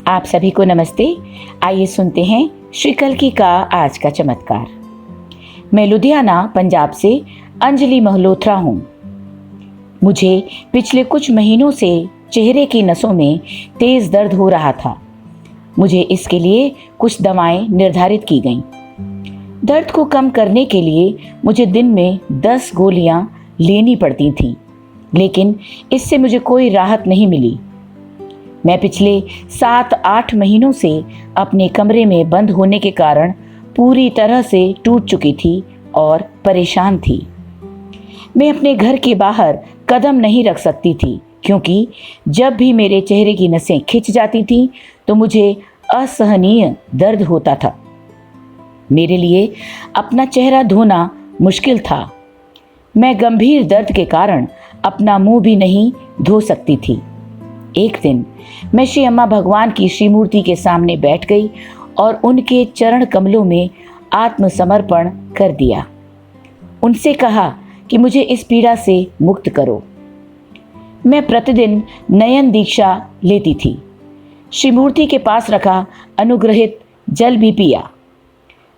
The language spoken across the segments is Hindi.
आप सभी को नमस्ते। आइए सुनते हैं श्री कल्की का आज का चमत्कार। मैं लुधियाना पंजाब से अंजलि मल्होत्रा हूँ। मुझे पिछले कुछ महीनों से चेहरे की नसों में तेज दर्द हो रहा था। मुझे इसके लिए कुछ दवाएं निर्धारित की गईं। दर्द को कम करने के लिए मुझे दिन में 10 गोलियां लेनी पड़ती थीं, लेकिन इससे मुझे कोई राहत नहीं मिली। मैं पिछले 7-8 महीनों से अपने कमरे में बंद होने के कारण पूरी तरह से टूट चुकी थी और परेशान थी। मैं अपने घर के बाहर कदम नहीं रख सकती थी, क्योंकि जब भी मेरे चेहरे की नसें खिंच जाती थीं तो मुझे असहनीय दर्द होता था। मेरे लिए अपना चेहरा धोना मुश्किल था। मैं गंभीर दर्द के कारण अपना मुंह भी नहीं धो सकती थी। एक दिन मैं श्री अम्मा भगवान की श्री मूर्ति के सामने बैठ गई और उनके चरण कमलों में आत्मसमर्पण कर दिया। उनसे कहा कि मुझे इस पीड़ा से मुक्त करो। मैं प्रतिदिन नयन दीक्षा लेती थी। श्री मूर्ति के पास रखा अनुग्रहित जल भी पिया।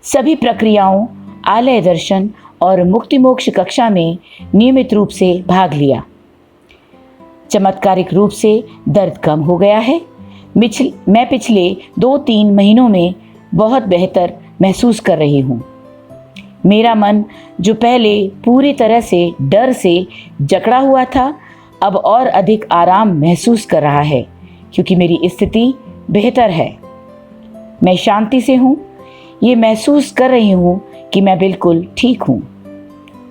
सभी प्रक्रियाओं, आलय दर्शन और मुक्ति मोक्ष कक्षा में नियमित रूप से भाग लिया। चमत्कारिक रूप से दर्द कम हो गया है। मैं पिछले 2-3 महीनों में बहुत बेहतर महसूस कर रही हूँ। मेरा मन, जो पहले पूरी तरह से डर से जकड़ा हुआ था, अब और अधिक आराम महसूस कर रहा है, क्योंकि मेरी स्थिति बेहतर है। मैं शांति से हूँ। ये महसूस कर रही हूँ कि मैं बिल्कुल ठीक हूँ,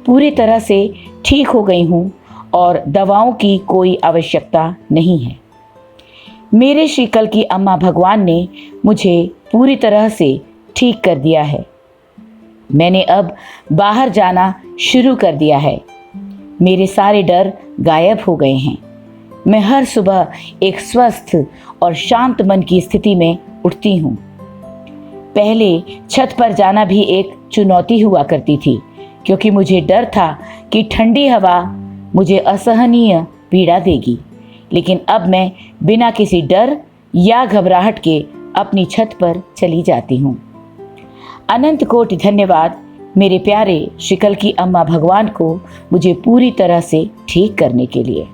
पूरी तरह से ठीक हो गई हूँ और दवाओं की कोई आवश्यकता नहीं है। मेरे श्री कल्की अम्मा भगवान ने मुझे पूरी तरह से ठीक कर दिया है। मैंने अब बाहर जाना शुरू कर दिया है। मेरे सारे डर गायब हो गए हैं। मैं हर सुबह एक स्वस्थ और शांत मन की स्थिति में उठती हूँ। पहले छत पर जाना भी एक चुनौती हुआ करती थी, क्योंकि मुझे डर था कि ठंडी हवा मुझे असहनीय पीड़ा देगी। लेकिन अब मैं बिना किसी डर या घबराहट के अपनी छत पर चली जाती हूँ। अनंत कोटि धन्यवाद मेरे प्यारे श्री कल्की अम्मा भगवान को मुझे पूरी तरह से ठीक करने के लिए।